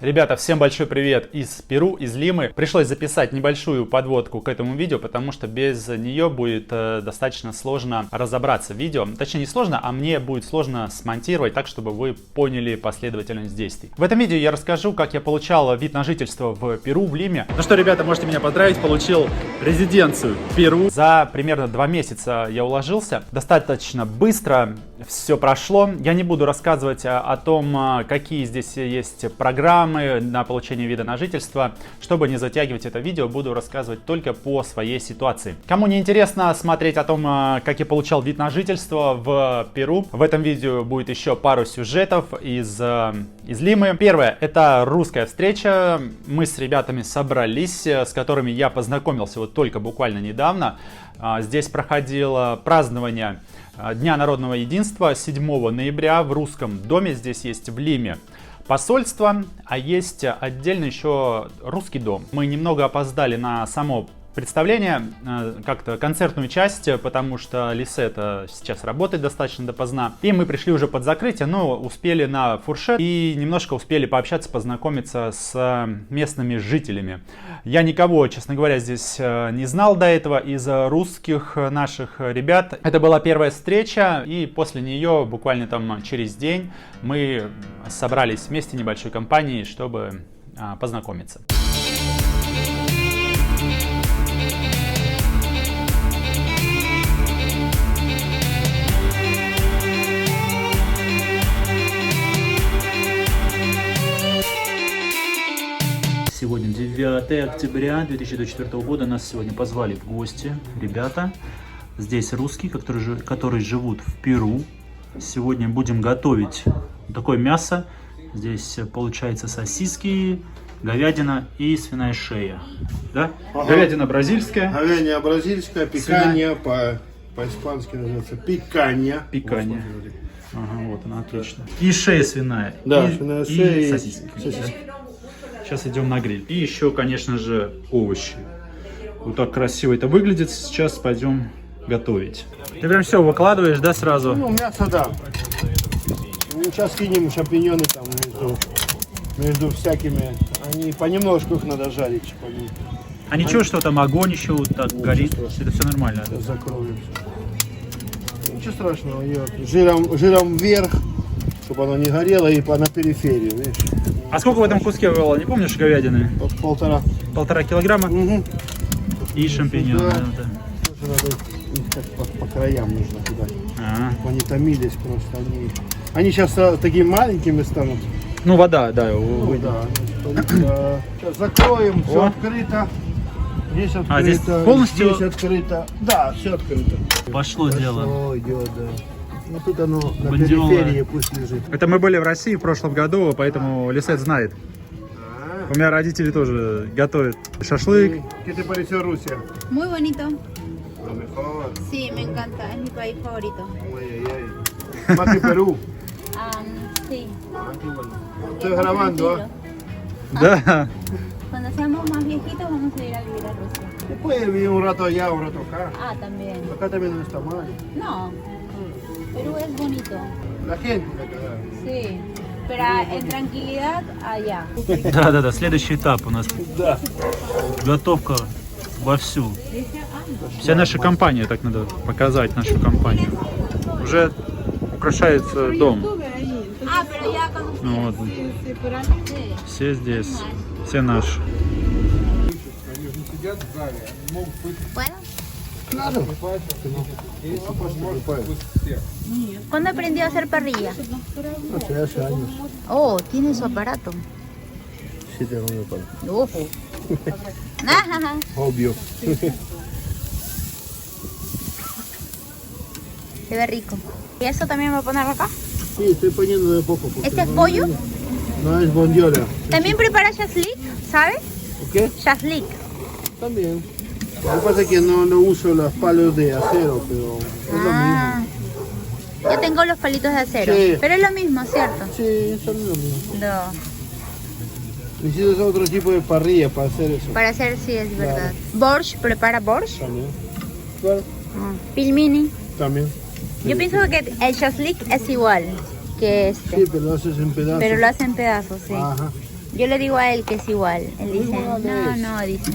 Ребята, всем большой привет из Перу, из Лимы. Пришлось записать небольшую подводку к этому видео, потому что без нее будет достаточно сложно разобраться в видео. Точнее, не сложно, а мне будет сложно смонтировать так, чтобы вы поняли последовательность действий. В этом видео я расскажу, как я получал вид на жительство в Перу, в Лиме. Ну что, ребята, можете меня поздравить, получил резиденцию в Перу. За примерно 2 месяца я уложился. Достаточно быстро все прошло. Я не буду рассказывать о том, какие здесь есть программы на получение вида на жительство. Чтобы не затягивать это видео, буду рассказывать только по своей ситуации. Кому не интересно смотреть о том, как я получал вид на жительство в Перу, в этом видео будет еще пару сюжетов из Лимы. Первое, это русская встреча. Мы с ребятами собрались, с которыми я познакомился вот только буквально недавно. Здесь проходило празднование Дня народного единства 7 ноября в русском доме. Здесь есть в Лиме посольство, а есть отдельно еще русский дом. Мы немного опоздали на само представление, как-то концертную часть, потому что Лисета сейчас работает достаточно допоздна. И мы пришли уже под закрытие, но успели на фуршет и немножко успели пообщаться, познакомиться с местными жителями. Я никого, честно говоря, здесь не знал до этого из русских наших ребят. Это была первая встреча, и после нее, буквально там через день, мы собрались вместе небольшой компанией, чтобы познакомиться. Сегодня 9 октября 2024 года. Нас сегодня позвали в гости ребята. Здесь русские, которые живут в Перу. Сегодня будем готовить такое мясо. Здесь получается сосиски, говядина и свиная шея. Да? Ага. Говядина бразильская. Говядина бразильская, пиканья, по-испански называется пиканья. Пиканья. Ага, вот она, отлично. И шея свиная. Да, и, свиная шея и сосиски. Сейчас идем на гриль. И еще, конечно же, овощи. Вот так красиво это выглядит. Сейчас пойдем готовить. Ты прям все выкладываешь, да, сразу? Ну, мясо, да. Сейчас кинем шампиньоны там между всякими. Они понемножку их надо жарить. А ничего, что там огонь еще вот так горит? Это все нормально? Да? Закроем. Ничего страшного. Жиром вверх, чтобы оно не горело, и на периферию, видишь? А сколько в этом куске было, не помнишь, говядины? Полтора. 1,5 килограмма? Угу. И шампиньоны. Да. Да. Надо их как по краям нужно туда. Ага. Они томились просто. Они сейчас такими маленькими станут. Ну, вода, да. Ну, да. Сейчас закроем, все открыто. Здесь открыто. А здесь полностью? Здесь открыто. Да, все открыто. Пошло дело. О, идет, да. Ну тут оно на Бандиола. периферии пусть лежит. Это мы были в России в прошлом году, поэтому Лисет знает. У меня родители тоже готовят шашлык. ¿Qué te pareció Rusia? Muy bonito. Lo mejor. Sí, me encanta. Es mi país favorito. Ay, ay, ay. Más que Perú. Sí. Ah, qué bueno. Estoy grabando, ¿ah? Да. Cuando seamos más viejitos vamos a ir a vivir a Rusia. Después vivir un rato allá, un rato acá. Ah, también. Acá también no está mal. No. Perú es bonito. La gente de acá. Sí. Pero en tranquilidad allá. Да. Следующий этап у нас. Да. Готовка вовсю. Вся наша компания, так надо показать нашу компанию. Уже украшается дом. Ah, pero ya con ustedes. Ну, вот. Sí. Все здесь, все наши. ¿Puedo? Claro. ¿Cuándo aprendió a hacer parrilla? Hace años. Oh, tiene su aparato. Sí, tengo mi padre. Ojo. Obvio. Se ve rico. ¿Y eso también va a poner acá? Sí, estoy poniendo de poco. porque ¿Este es no- pollo? No, es bondiola. También prepara shashlik, ¿sabes? ¿O qué? Shashlik. También. Lo que pasa es que no uso los palos de acero, pero es lo mismo. Yo tengo los palitos de acero. Sí. Pero es lo mismo, ¿cierto? Sí, son lo mismo. No. Necesitas otro tipo de parrilla para hacer eso. Para hacer, sí, es verdad. Borscht, prepara borscht. También. Claro. Pilmini. También. Yo pienso que el shashlik es igual que este. Sí, pero lo haces en pedazos. Pero lo hace en pedazos, sí. Ajá. Yo le digo a él que es igual. Él dice, Igual no, es. no, dice.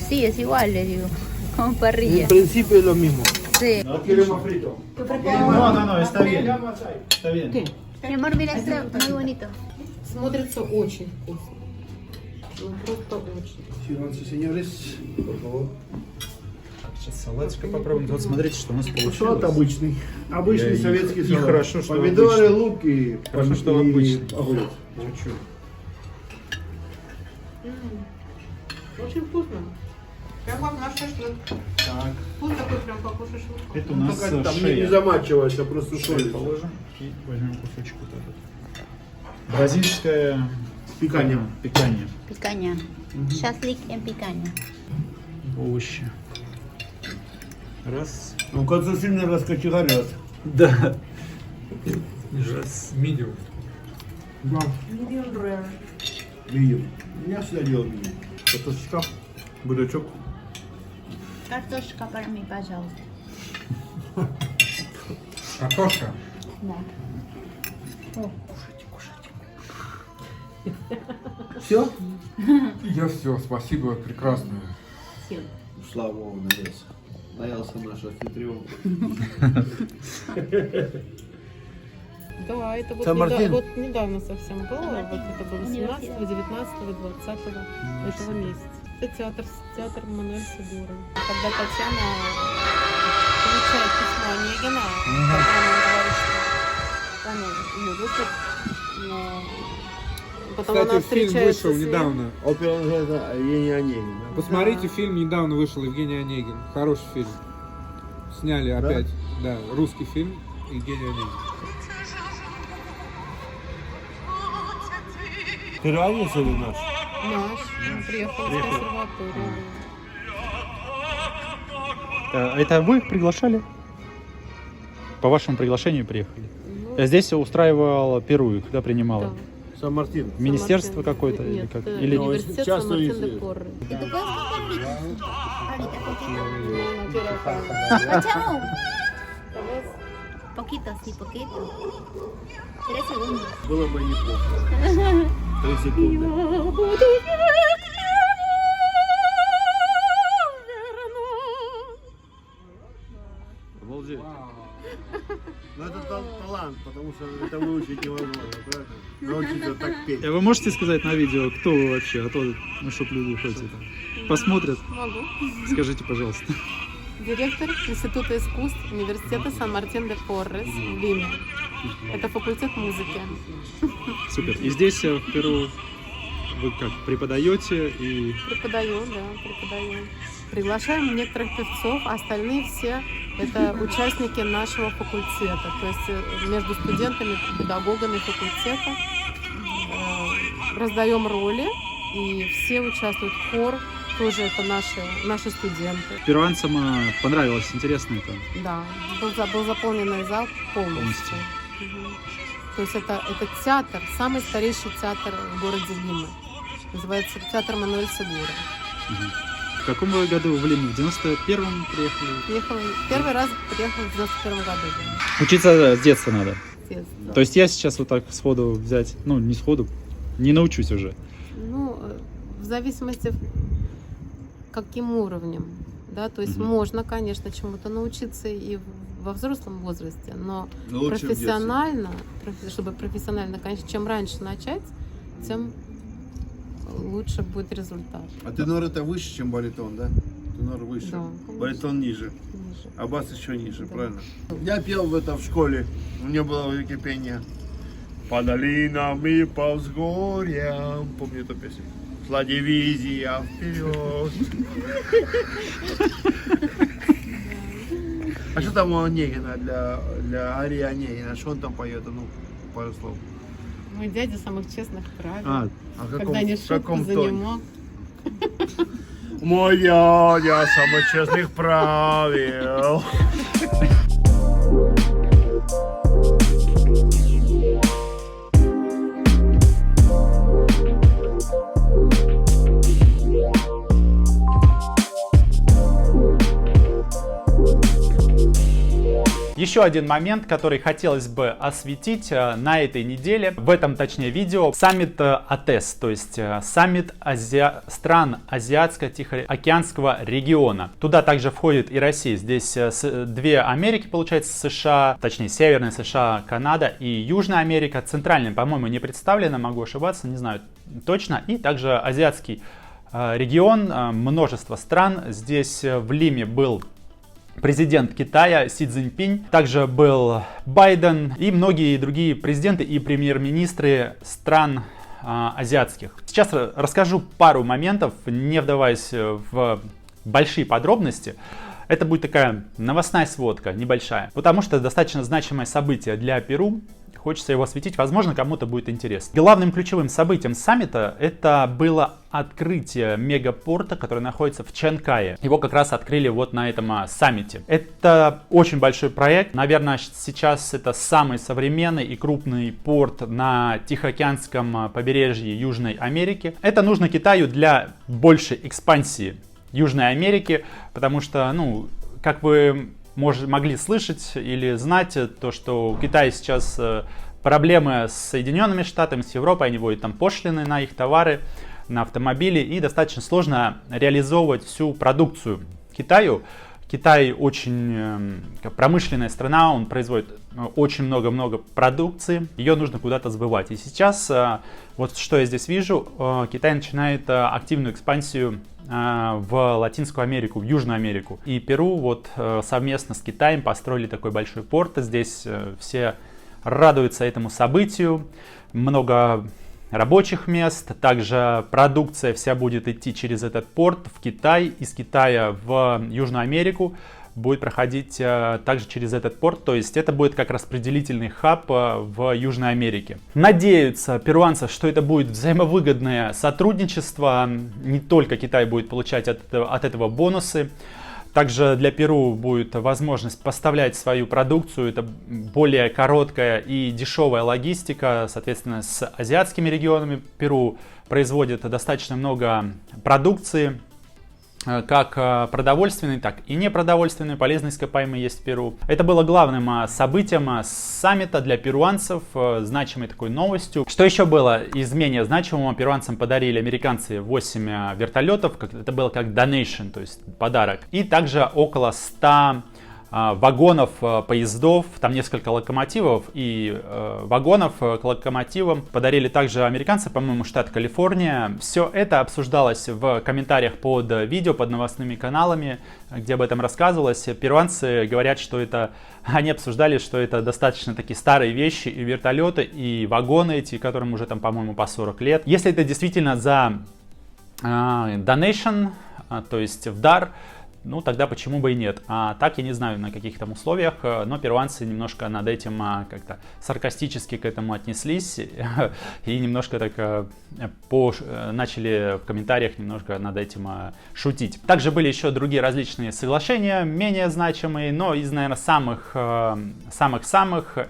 Sí, es igual, le digo. Como En parrilla. principio es lo mismo. Sí. No queremos frito. No, está bien. Está bien. Mi amor, mira, este muy bonito. Смотрится очень вкусно. Ну, просто очень. Сиренцы, señores, por favor. Сейчас салатика попробуем. Вот смотрите, что у нас Салат получилось. обычный. Обычный И- советский и салат. хорошо, что Помидоры, обычный. лук и, Хорошо, что и обычный. огурец. Чуть-чуть. Очень вкусно. Прям как наш шашлык. Так, Вкус такой прям как у шашлыка. это у Ну, нас только там не шея. замачивается, просто Шею соль. положим и возьмем кусочек вот этот. Бразильское Пиканье. пиканье. Picaña. Шашлик en picaña. Овощи. Раз. Ну, к концу сильно раскочегарят. Да. Раз. Medium. Да. Medium rare. Видим. Я всегда делал видим. Картошечка, бурячок. Картошка para mí, пожалуйста. Картошка. Да. Все? Я все, спасибо, прекрасно. Слава Богу, наелся. Наелся наша хитрёнка. Да, это вот, Сан-Мартин. вот недавно совсем было. Вот это было Университет. 17, 19, 20 этого месяца. Это театр Мануэль Сегура. Когда Татьяна получает письмо Онегина, в котором он говорит, что он ее любит, но потом она Кстати, фильм встречается вышел с ним. недавно. Опера называется Евгений Онегин. Да? Посмотрите, фильм недавно вышел, Евгений Онегин. Хороший фильм. Сняли опять, да, русский фильм Евгений Онегин. Ты ранец или наш? Наш. Он приехал из консерватории. Это вы их приглашали? По вашему приглашению приехали? Ну, Здесь устраивал Перу, их, да, принимала? да. Сан-Мартин. Министерство Сан-Мартин. какое-то или Нет, как? это Или университет Сейчас Сан-Мартин де университет. Порре. ¿Y tú puedes comer ahorita poquito? Chao. Poquito, sí, poquito. 3 segundos. Было бы неплохо. 3 секунды. Обалдеть. Ну это талант, потому что это выучить невозможно, правильно? Научиться так петь. Вы можете сказать на видео, кто вы вообще, а то, ну, чтоб люди хоть это посмотрят. Могу. Скажите, пожалуйста. Директор Института искусств Университета Сан-Мартин де Поррес в Лиме. Это факультет музыки. Супер. И здесь в Перу вы как преподаете и Преподаю, да, преподаю. Приглашаем некоторых певцов, а остальные все это участники нашего факультета. То есть между студентами, педагогами факультета раздаем роли, и все участвуют. Хор тоже это наши студенты. перуанцам понравилось, интересно это. Да, был заполненный зал полностью. Мгм. То есть это театр, самый старейший театр в городе Лима. Называется театр Мануэль Сегура. В каком вы году в Лиме? В 91-м приехали? Первый раз приехала в 91 году. Да, Учиться с детства надо. с детства. То есть я сейчас вот так сходу взять, ну не сходу, не научусь уже. Ну, в зависимости каким уровнем. Да, то есть Мгм. можно, конечно, чему-то научиться и во взрослом возрасте, но Но лучше в детстве. профессионально, чтобы профессионально, конечно, чем раньше начать, тем лучше будет результат. А тенор это выше, чем баритон, да? Тенор выше. Да, конечно. Баритон ниже. Ниже. А бас еще ниже, Да. правильно? Я пел в это в школе. У меня было великое пение. По долинам и по взгорьям. Помню эту песню. Шла дивизия вперед. А что там у Онегина для Арии Онегина? Что он там поет? Ну, пару слов. Мой дядя самых честных правил. А, А в Когда не в шутку каком за тоне? не мог. Мой дядя самых честных правил. Еще один момент, который хотелось бы осветить на этой неделе, в этом, точнее, видео, саммит АТЭС, то есть саммит стран Азиатско-Тихоокеанского региона. Туда также входит и Россия. Здесь две Америки, получается, США, точнее, Северная США, Канада и Южная Америка. Центральная, по-моему, не представлена, могу ошибаться, не знаю точно. И также азиатский регион, множество стран. Здесь в Лиме был президент Китая Си Цзиньпинь, также был Байден и многие другие президенты и премьер-министры стран азиатских. Сейчас расскажу пару моментов, не вдаваясь в большие подробности. Это будет такая новостная сводка, небольшая, потому что достаточно значимое событие для Перу. Хочется его осветить, возможно, кому-то будет интересно. Главным ключевым событием саммита это было открытие мегапорта, который находится в Чанкае. Его как раз открыли вот на этом саммите. Это очень большой проект. Наверное, сейчас это самый современный и крупный порт на Тихоокеанском побережье Южной Америки. Это нужно Китаю для большей экспансии Южной Америки, потому что, ну, как вы могли слышать или знать, то, что у Китая сейчас проблемы с Соединенными Штатами, с Европой, они вводят там пошлины на их товары, на автомобили, и достаточно сложно реализовывать всю продукцию Китаю. Китай очень промышленная страна, он производит очень много продукции, ее нужно куда-то сбывать. И сейчас, вот что я здесь вижу, Китай начинает активную экспансию в Латинскую Америку, в Южную Америку. И Перу вот совместно с Китаем построили такой большой порт. Здесь все радуются этому событию. Много рабочих мест. Также продукция вся будет идти через этот порт в Китай. Из Китая в Южную Америку будет проходить также через этот порт. То есть это будет как распределительный хаб в Южной Америке. Надеются перуанцы, что это будет взаимовыгодное сотрудничество. Не только Китай будет получать от этого бонусы. Также для Перу будет возможность поставлять свою продукцию. Это более короткая и дешевая логистика. Соответственно, с азиатскими регионами Перу производит достаточно много продукции. Как продовольственные, так и непродовольственные, полезные ископаемые есть в Перу. Это было главным событием саммита для перуанцев, значимой такой новостью. Что еще было из менее значимого? Перуанцам подарили американцы 8 вертолетов, это было как donation, то есть подарок. И также около 100 вагонов поездов, там несколько локомотивов и вагонов к локомотивам подарили также американцы, по-моему, штат Калифорния. Все это обсуждалось в комментариях под видео, под новостными каналами, где об этом рассказывалось. Перуанцы говорят, что они обсуждали, что это достаточно такие старые вещи, и вертолеты, и вагоны эти, которым уже там, по-моему, по 40 лет. Если это действительно за donation, то есть в дар, ну, тогда почему бы и нет. А так я не знаю, на каких там условиях, но перуанцы немножко над этим как-то саркастически к этому отнеслись и немножко так начали в комментариях немножко над этим шутить. Также были еще другие различные соглашения, менее значимые, но из, наверное, самых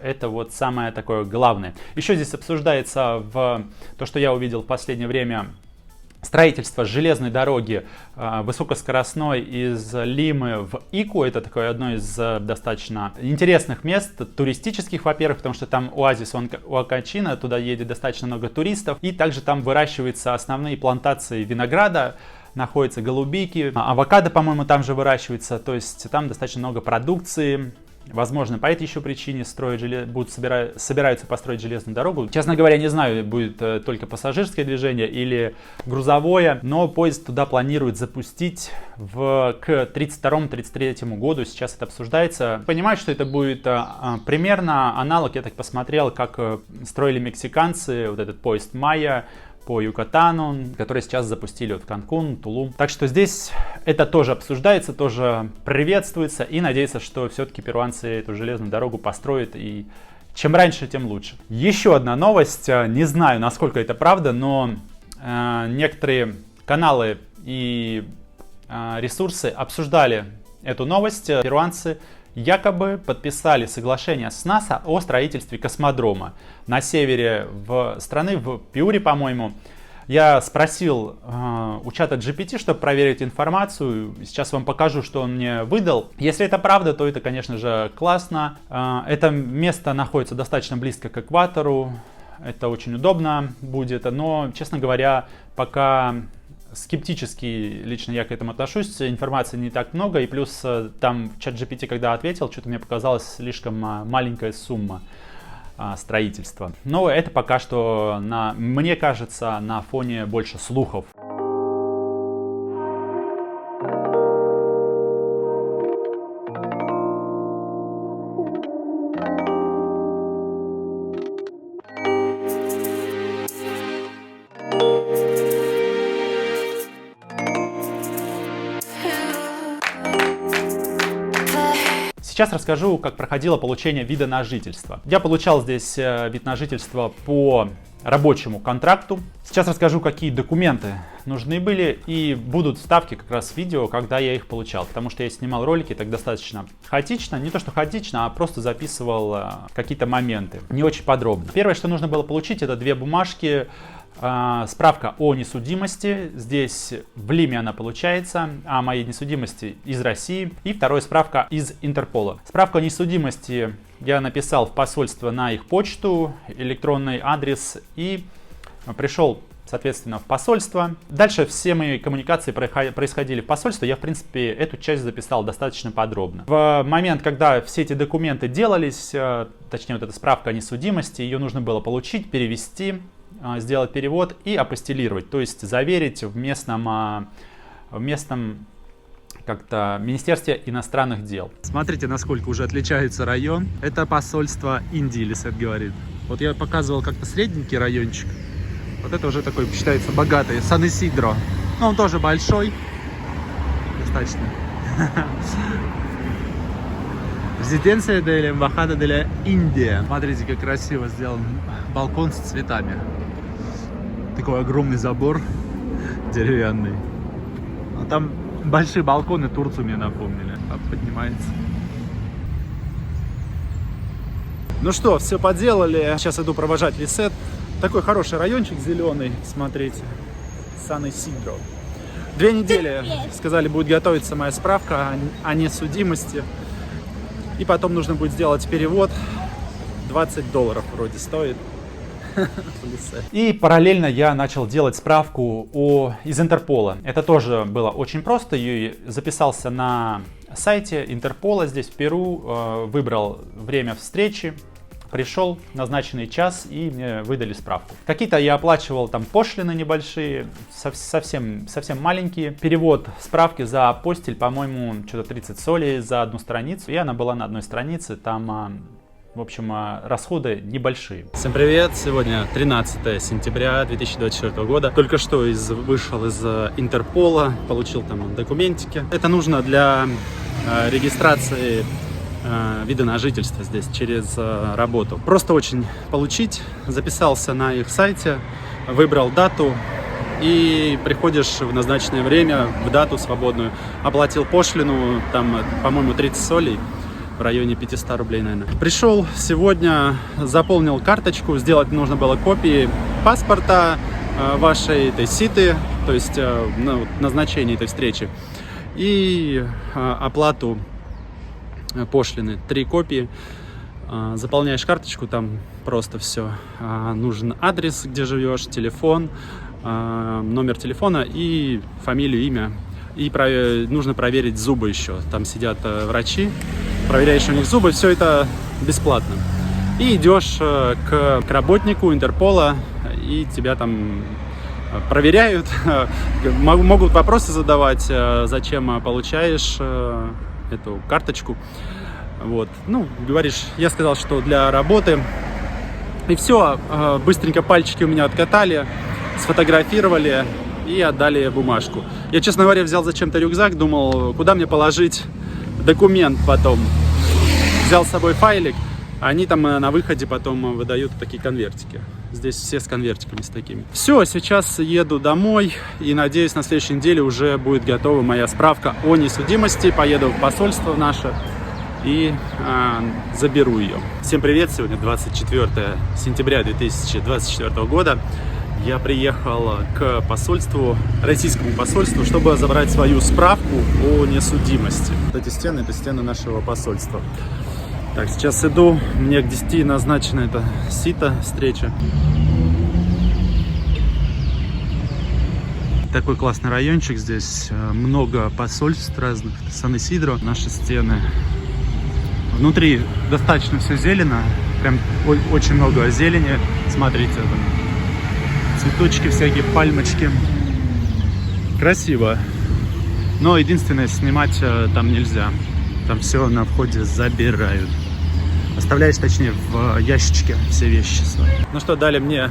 это вот самое такое главное. Еще здесь обсуждается то, что я увидел в последнее время, строительство железной дороги высокоскоростной из Лимы в Ику. Это такое одно из достаточно интересных мест, туристических, во-первых, потому что там оазис Уакачина, туда едет достаточно много туристов. И также там выращиваются основные плантации винограда, находятся голубики, авокадо, по-моему, там же выращивается. То есть там достаточно много продукции. Возможно, по этой еще причине собираются построить железную дорогу. Честно говоря, не знаю, будет только пассажирское движение или грузовое, но поезд туда планируют запустить к 32-33 году. Сейчас это обсуждается. Понимаю, что это будет примерно аналог, я так посмотрел, как строили мексиканцы вот этот поезд Майя по Юкатану, который сейчас запустили в Канкун, Тулум. Так что здесь это тоже обсуждается, тоже приветствуется, и надеется, что все-таки перуанцы эту железную дорогу построят, и чем раньше, тем лучше. Еще одна новость, не знаю, насколько это правда, но некоторые каналы и ресурсы обсуждали эту новость. Перуанцы якобы подписали соглашение с НАСА о строительстве космодрома на севере страны, в Пиуре, по-моему. Я спросил у чата GPT, чтобы проверить информацию. Сейчас вам покажу, что он мне выдал. Если это правда, то это, конечно же, классно. Это место находится достаточно близко к экватору. Это очень удобно будет. Но, честно говоря, пока скептически лично я к этому отношусь. Информации не так много. И плюс там в чат GPT, когда ответил, что-то мне показалось слишком маленькая сумма строительства. Но это пока что, мне кажется, на фоне больше слухов. Сейчас расскажу, как проходило получение вида на жительство. Я получал здесь вид на жительство по рабочему контракту. Сейчас расскажу, какие документы нужны были, и будут вставки как раз в видео, когда я их получал, потому что я снимал ролики так достаточно хаотично, не то что хаотично, а просто записывал какие-то моменты, не очень подробно. Первое, что нужно было получить, это две бумажки. Справка о несудимости, здесь в Лиме она получается, о моей несудимости из России. И второе, справка из Интерпола. Справку о несудимости я написал в посольство на их почту, электронный адрес, и пришел, соответственно, в посольство. Дальше все мои коммуникации происходили в посольстве. Я, в принципе, эту часть записал достаточно подробно. В момент, когда все эти документы делались, точнее, вот эта справка о несудимости, ее нужно было получить, перевести, сделать перевод и апостилировать, то есть заверить в местном как-то Министерстве иностранных дел. Смотрите, насколько уже отличается район. Это посольство Индии, Лисет говорит. Вот я показывал как-то средненький райончик. Вот это уже такой считается богатый. Сан-Исидро. Ну, он тоже большой. Достаточно. Резиденция де Эмбахада де Индия. Смотрите, как красиво сделан балкон с цветами. Такой огромный забор деревянный. А там большие балконы Турцию мне напомнили. Там поднимается. Ну что, все поделали. Сейчас иду провожать Лисет. Такой хороший райончик зеленый. Смотрите. Сан-Исидро. 2 недели, сказали, будет готовиться моя справка о несудимости. И потом нужно будет сделать перевод. $20 вроде стоит. И параллельно я начал делать справку из Интерпола. Это тоже было очень просто. Я записался на сайте Интерпола здесь в Перу, выбрал время встречи, пришел назначенный час, и мне выдали справку. Какие-то я оплачивал там пошлины небольшие, совсем маленькие. Перевод справки за апостиль, по-моему, что-то 30 солей за одну страницу. И она была на одной странице, там, в общем, расходы небольшие. Всем привет! Сегодня 13 сентября 2024 года. Только что вышел из Интерпола, получил там документики. Это нужно для регистрации вида на жительство здесь через работу. Просто очень получить. Записался на их сайте, выбрал дату и приходишь в назначенное время, в дату свободную. Оплатил пошлину, там, по-моему, 30 солей. В районе 500 рублей, наверное. Пришел сегодня, заполнил карточку, сделать нужно было копии паспорта вашей этой ситы, то есть назначение этой встречи, и оплату пошлины. 3 копии. Заполняешь карточку, там просто все. Нужен адрес, где живешь, телефон, номер телефона и фамилию, имя. И нужно проверить зубы еще. Там сидят врачи, проверяешь у них зубы, все это бесплатно. И идешь к работнику Интерпола, и тебя там проверяют, могут вопросы задавать, зачем получаешь эту карточку. Вот. Ну, говоришь, я сказал, что для работы. И все, быстренько пальчики у меня откатали, сфотографировали и отдали бумажку. Я, честно говоря, взял зачем-то рюкзак, думал, куда мне положить документ потом. Взял с собой файлик, а они там на выходе потом выдают такие конвертики. Здесь все с конвертиками, с такими. Все, сейчас еду домой и надеюсь, на следующей неделе уже будет готова моя справка о несудимости. Поеду в посольство наше и заберу ее. Всем привет! Сегодня 24 сентября 2024 года. Я приехал к посольству, российскому посольству, чтобы забрать свою справку о несудимости. Эти стены — это стены нашего посольства. Так, сейчас иду, мне к 10 назначена эта сита, встреча. Такой классный райончик здесь, много посольств разных, Сан-Исидро, наши стены. Внутри достаточно все зелено, прям очень много зелени, смотрите, там цветочки всякие, пальмочки. Красиво. Но единственное, снимать там нельзя. Там все на входе забирают. Оставляешь, точнее, в ящичке все вещи свои. Ну что, дали мне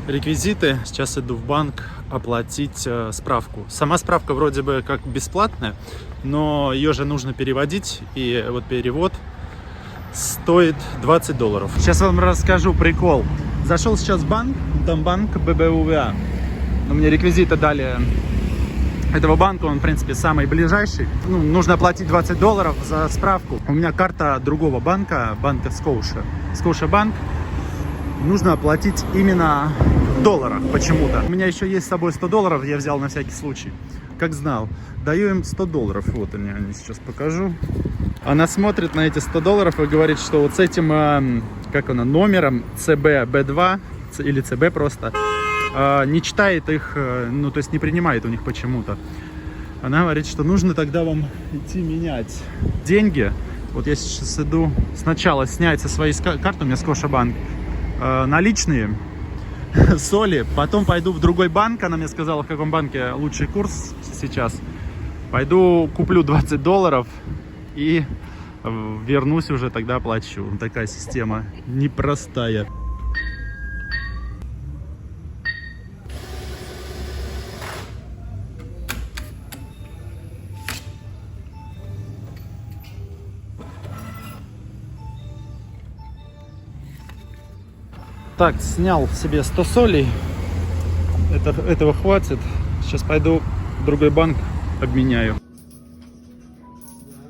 реквизиты. Сейчас иду в банк оплатить справку. Сама справка вроде бы как бесплатная, но ее же нужно переводить. И вот перевод стоит $20. Сейчас вам расскажу прикол. Зашел сейчас в банк, там банк ББВА. Мне реквизиты дали этого банка, он в принципе самый ближайший. Ну, нужно платить $20 за справку. У меня карта другого банка, банка Scotiabank. Нужно оплатить именно в долларах почему-то. У меня еще есть с собой $100, я взял на всякий случай. Как знал. Даю им $100. Вот они сейчас покажу. Она смотрит на эти $100 и говорит, что вот с этим, как она, номером CB-B2 или CB просто, не читает их, ну то есть не принимает у них почему-то. Она говорит, что нужно тогда вам идти менять деньги. Вот я сейчас иду сначала снять со своей карты, у меня Scotiabank, наличные, соли, потом пойду в другой банк, она мне сказала, в каком банке лучший курс сейчас. Пойду куплю $20 и вернусь уже, тогда оплачу. Такая система непростая. Так, снял себе 100 солей. Этого хватит. Сейчас пойду в другой банк, обменяю.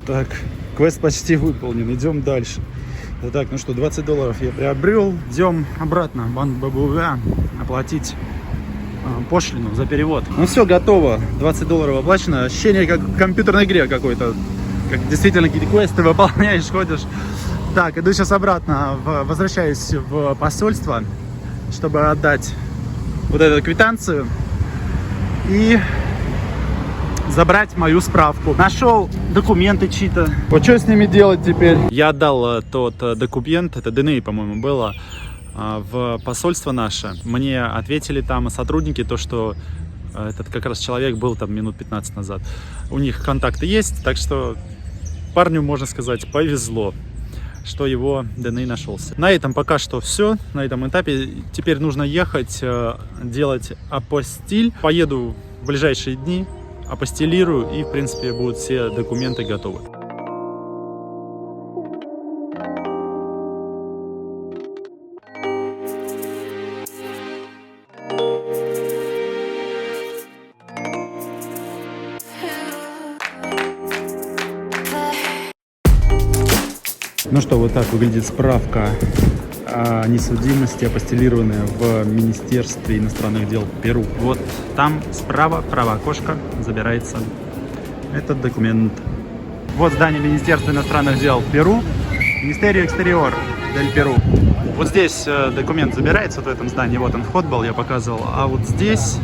Так, квест почти выполнен. Идем дальше. Так, ну что, $20 я приобрел. Идем обратно в банк ББВА оплатить пошлину за перевод. Ну все, готово. $20 оплачено. Ощущение как в компьютерной игре какой-то. Как действительно какие-то квесты выполняешь, ходишь. Так, иду сейчас обратно, возвращаюсь в посольство, чтобы отдать вот эту квитанцию и забрать мою справку. Нашел документы чьи-то. Вот что с ними делать теперь? Я отдал тот документ, это ДНИ, по-моему, было, в посольство наше. Мне ответили там сотрудники, то, что этот как раз человек был там минут 15 назад. У них контакты есть, так что парню, можно сказать, повезло, что его ДНИ нашелся. На этом пока что все, на этом этапе. Теперь нужно ехать, делать апостиль. Поеду в ближайшие дни, апостилирую, и в принципе будут все документы готовы. Ну что, вот так выглядит справка о несудимости, апостилированная в Министерстве иностранных дел Перу. Вот там справа, правое окошко, забирается этот документ. Вот здание Министерства иностранных дел Перу, Министерия Экстериор дель Перу. Вот здесь документ забирается, вот в этом здании, вот он вход был, я показывал. А вот здесь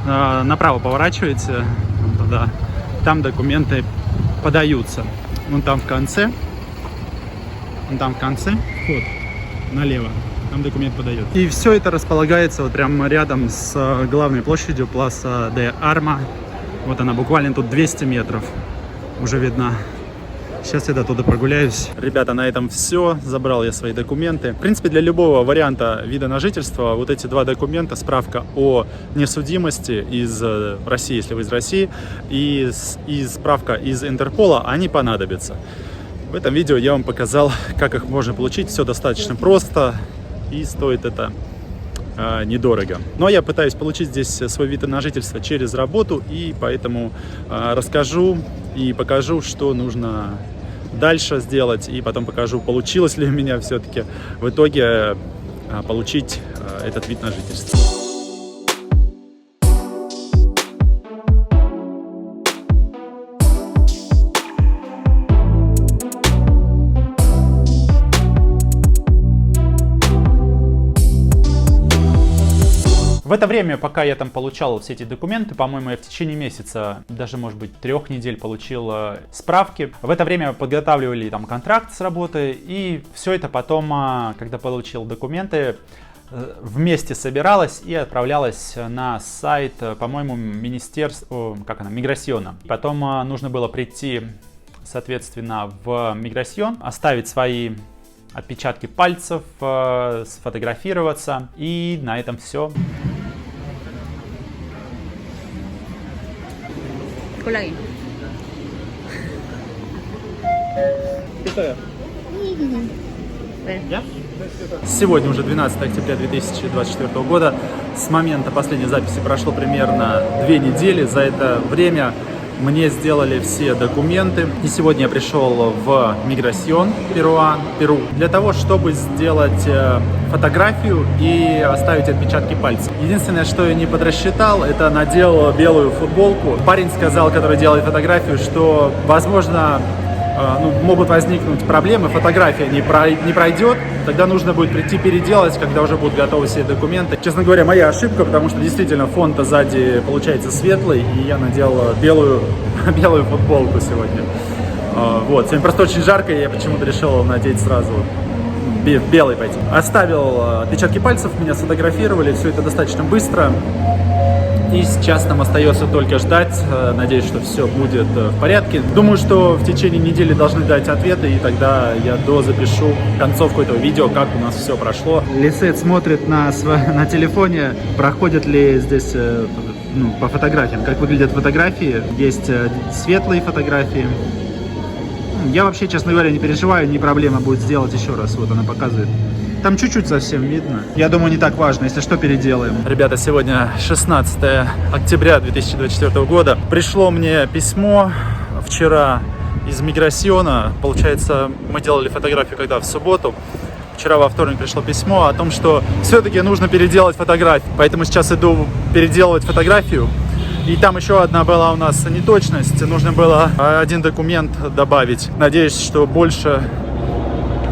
направо поворачиваете, туда, там документы подаются. Вон там в конце. Там в конце вход налево, там документ подает. И все это располагается вот прямо рядом с главной площадью Пласа де Арма. Вот она, буквально тут 200 метров уже видна. Сейчас я до туда прогуляюсь. Ребята, на этом все. Забрал я свои документы. В принципе, для любого варианта вида на жительство вот эти два документа, справка о несудимости из России, если вы из России, и справка из Интерпола, они понадобятся. В этом видео я вам показал, как их можно получить. Все достаточно просто и стоит это недорого. Но я пытаюсь получить здесь свой вид на жительство через работу, и поэтому расскажу и покажу, что нужно дальше сделать, и потом покажу, получилось ли у меня все-таки в итоге получить этот вид на жительство. В это время, пока я там получал все эти документы, по-моему, я в течение месяца, даже, может быть, 3 недель получил справки. В это время подготавливали там контракт с работой, и все это потом, когда получил документы, вместе собиралось и отправлялось на сайт, по-моему, министерства, Миграсиона. Потом нужно было прийти, соответственно, в Миграсион, оставить свои отпечатки пальцев, сфотографироваться, и на этом все. Colágeno. Сегодня уже 12 октября 2024 года. С момента последней записи прошло примерно 2 недели. За это время мне сделали все документы. И сегодня я пришел в Миграсион, Перу, для того, чтобы сделать фотографию и оставить отпечатки пальцев. Единственное, что я не подрасчитал, это надел белую футболку. Парень сказал, который делает фотографию, что, возможно, могут возникнуть проблемы, фотография не пройдет, тогда нужно будет прийти переделать, когда уже будут готовы все документы. Честно говоря, моя ошибка, потому что действительно фон-то сзади получается светлый, и я надел белую футболку сегодня. Вот, сегодня просто очень жарко, и я почему-то решил надеть сразу белый пойти. Оставил отпечатки пальцев, меня сфотографировали, все это достаточно быстро. И сейчас нам остается только ждать. Надеюсь, что все будет в порядке. Думаю, что в течение недели должны дать ответы, и тогда я дозапишу концовку этого видео, как у нас все прошло. Лисет смотрит на телефоне, проходят ли здесь по фотографиям, как выглядят фотографии. Есть светлые фотографии. Я вообще, честно говоря, не переживаю, не проблема будет сделать еще раз. Вот она показывает. Там чуть-чуть совсем видно. Я думаю, не так важно, если что, переделаем. Ребята, сегодня 16 октября 2024 года. Пришло мне письмо вчера из Миграсиона. Получается, мы делали фотографию когда? В субботу. Вчера во вторник пришло письмо о том, что все-таки нужно переделать фотографию. Поэтому сейчас иду переделывать фотографию. И там еще одна была у нас неточность. Нужно было один документ добавить. Надеюсь, что больше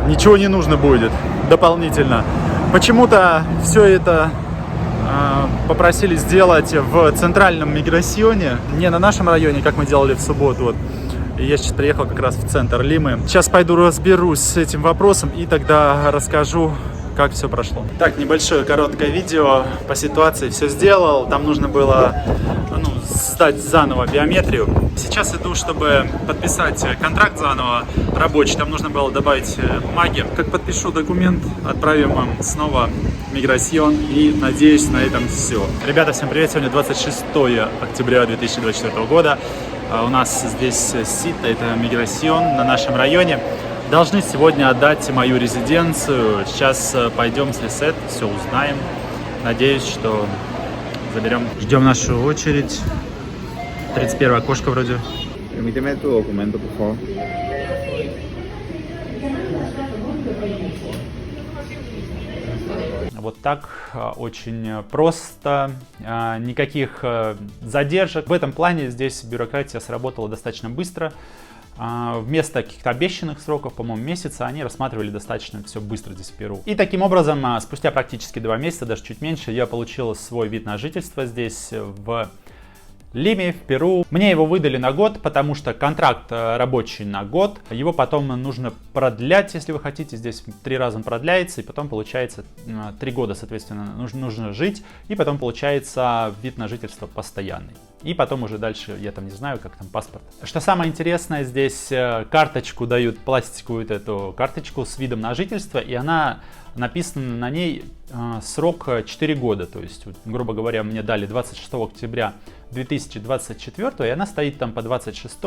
ничего не нужно будет дополнительно. Почему-то все это попросили сделать в центральном Миграсионе, не на нашем районе, как мы делали в субботу. Вот. И я сейчас приехал как раз в центр Лимы. Сейчас пойду разберусь с этим вопросом и тогда расскажу, как все прошло. Так, небольшое короткое видео по ситуации. Все сделал. Там нужно было сдать заново биометрию. Сейчас иду, чтобы подписать контракт заново рабочий. Там нужно было добавить бумаги. Как подпишу документ, отправим им снова в Миграсион. И надеюсь, на этом все. Ребята, всем привет. Сегодня 26 октября 2024 года. У нас здесь Сита, это Миграсион на нашем районе. Должны сегодня отдать мою резиденцию. Сейчас пойдем с Лисет, все узнаем. Надеюсь, что заберем. Ждем нашу очередь. 31 окошко вроде. Permíteme tu documento, por favor. Вот так, очень просто, никаких задержек. В этом плане здесь бюрократия сработала достаточно быстро. Вместо каких-то обещанных сроков, по-моему, месяца, они рассматривали достаточно все быстро здесь в Перу. И таким образом, спустя практически 2 месяца, даже чуть меньше, я получил свой вид на жительство здесь, в Лиме, в Перу. Мне его выдали на год, потому что контракт рабочий на год. Его потом нужно продлять, если вы хотите. Здесь 3 раза он продляется, и потом получается 3 года, соответственно, нужно жить. И потом получается вид на жительство постоянный. И потом уже дальше, я там не знаю, как там паспорт. Что самое интересное, здесь карточку дают, пластиковую эту карточку с видом на жительство, и она написана на ней срок 4 года. То есть, грубо говоря, мне дали 26 октября 2024, и она стоит там по 26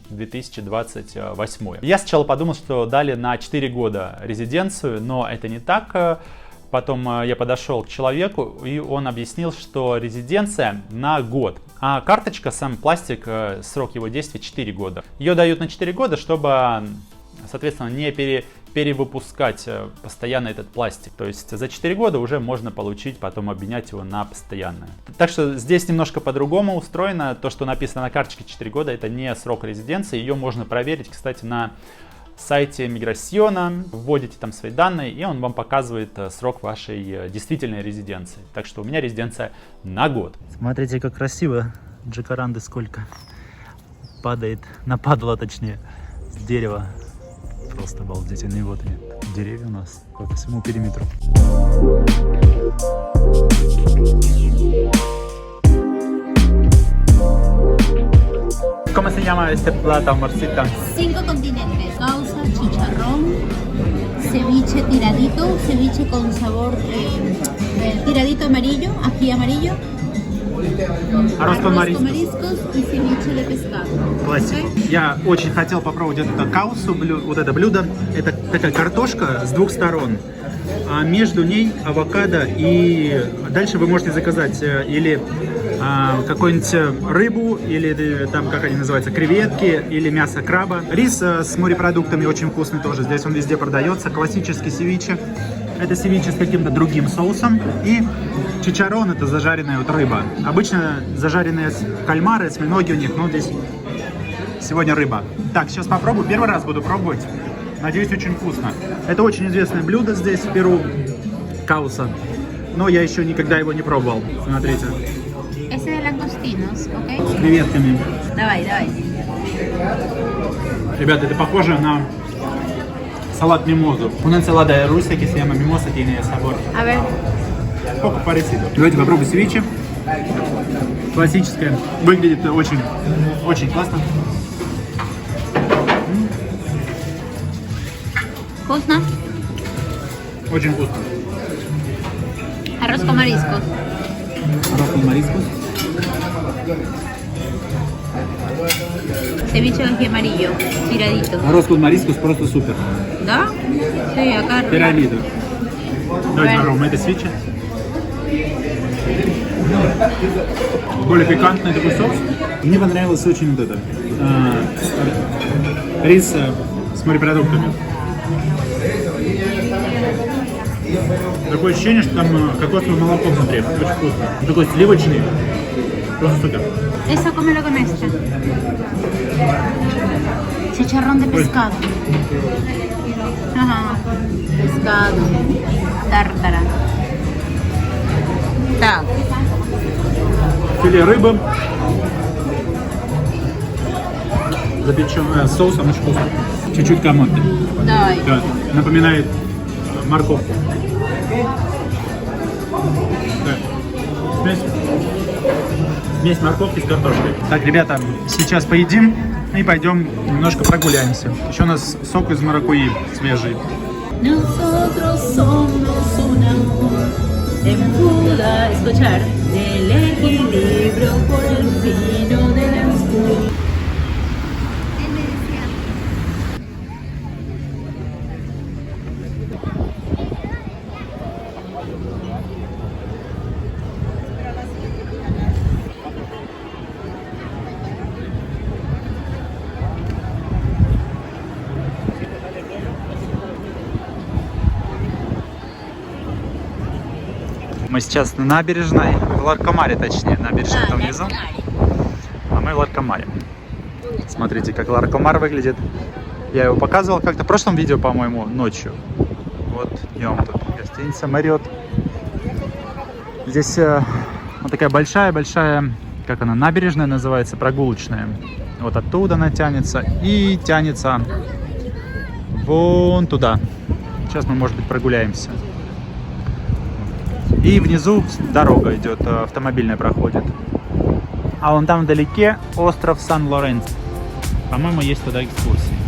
2028. Я сначала подумал, что дали на 4 года резиденцию, но это не так. Потом я подошел к человеку, и он объяснил, что резиденция на год. А карточка, сам пластик, срок его действия 4 года. Ее дают на 4 года, чтобы соответственно, не перевыпускать постоянно этот пластик. То есть за 4 года уже можно получить, потом обменять его на постоянное. Так что здесь немножко по-другому устроено. То, что написано на карточке 4 года, это не срок резиденции. Ее можно проверить, кстати, на сайте Миграсьона. Вводите там свои данные, и он вам показывает срок вашей действительной резиденции. Так что у меня резиденция на год. Смотрите, как красиво. Джакаранды сколько падает, нападало точнее, с дерева. Просто обалдительные вот они, деревья у нас по всему периметру. ¿Cómo se llama este plato, amorcita? 5 continentes: causa, chicharrón, ceviche tiradito, ceviche con sabor tiradito amarillo, ají amarillo, Arroz con mariscos. mariscos y ceviche de pescado. Классика. Я очень хотел попробовать это каусу, вот это блюдо. Это такая картошка с двух сторон. А между ней авокадо, и дальше вы можете заказать или какую-нибудь рыбу, или там, как они называются, креветки, или мясо краба. Рис с морепродуктами очень вкусный тоже, здесь он везде продается. Классический севиче. Это севиче с каким-то другим соусом. И чичарон — это зажаренная вот рыба. Обычно зажаренные кальмары, осьминоги у них, но здесь сегодня рыба. Так, сейчас попробую. Первый раз буду пробовать. Надеюсь, очень вкусно. Это очень известное блюдо здесь, в Перу. Кауса. Но я еще никогда его не пробовал. Смотрите. Ese de langostinos, ¿ok? С креветками. Давай, давай. Ребята, это похоже на салат мимозу. Una ensalada rusa que se llama mimosa tiene sabor. A ver. Poco parecido. Давайте попробуем севиче. Классическое. Выглядит очень, очень классно. ¿Вкусно? Очень вкусно. Arroz con mariscos. Arroz con mariscos. Ceviche de ají amarillo, tiradito. Arroz con mariscos просто супер. ¿Да? Sí, acá. Пирамида. Давайте Bueno. попробуем это севиче. Более пикантный такой соус. Мне понравилось очень вот это. Рис с морепродуктами. Такое ощущение, что там кокосовое молоко внутри. Очень вкусно. Такой сливочный. Просто супер. Eso cómelo con esto. Chicharrón de pescado. Ajá. Pescado. Tártara. Так. Филе рыбы. Запеченное с соусом, очень вкусно. Чуть-чуть камоты. Давай. Да, напоминает морковку. Да. Смесь морковки с картошкой. Так, ребята, сейчас поедим и пойдем немножко прогуляемся. Еще у нас сок из маракуйи свежий. Nosotros somos un amor en Buda, escuchar del equilibrio por el fino de la oscuridad. Мы сейчас на набережной, в Ларкомаре точнее, набережная там внизу, а мы в Ларкомаре. Смотрите, как Ларкомар выглядит. Я его показывал как-то в прошлом видео, по-моему, ночью. Вот, днем тут гостиница Marriott. Здесь вот такая большая-большая, как она, набережная называется, прогулочная. Вот оттуда она тянется и тянется вон туда. Сейчас мы, может быть, прогуляемся. И внизу дорога идет, автомобильная проходит. А вон там вдалеке остров Сан-Лоренцо. По-моему, есть туда экскурсии.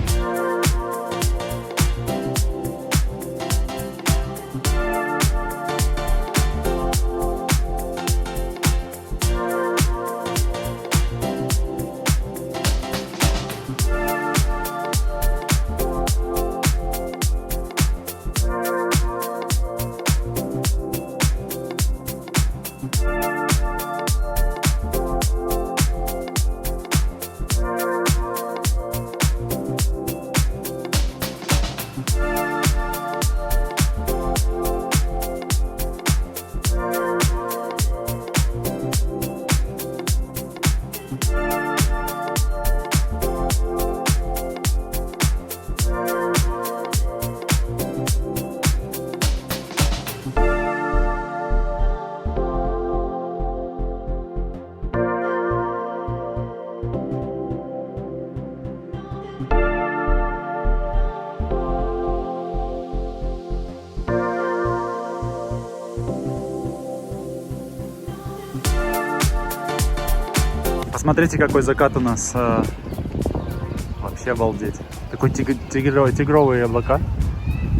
Смотрите, какой закат у нас. Вообще обалдеть. Такой тигровые облака.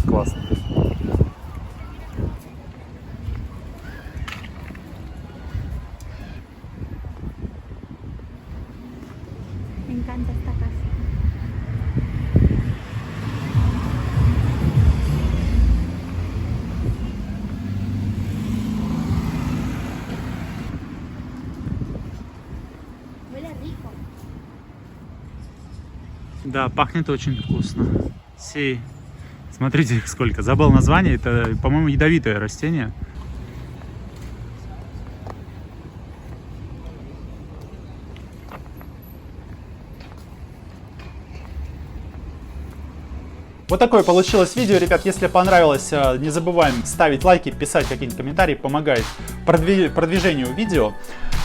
Классно. Me encanta esta casa. Huele rico. Да, пахнет очень вкусно. Си. Смотрите, их сколько. Забыл название. Это, по-моему, ядовитое растение. Вот такое получилось видео, ребят. Если понравилось, не забываем ставить лайки, писать какие-нибудь комментарии, помогает продвижению видео.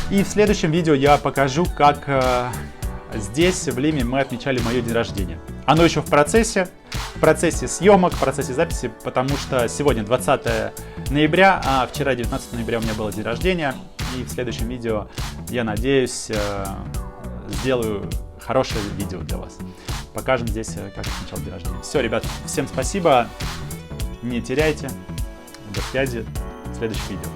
И в следующем видео я покажу, как здесь, в Лиме, мы отмечали мое день рождения. Оно еще в процессе съемок, в процессе записи, потому что сегодня 20 ноября, а вчера 19 ноября у меня было день рождения. И в следующем видео, я надеюсь, сделаю хорошее видео для вас. Покажем здесь, как отмечал день рождения. Все, ребят, всем спасибо, не теряйте, до связи в следующем видео.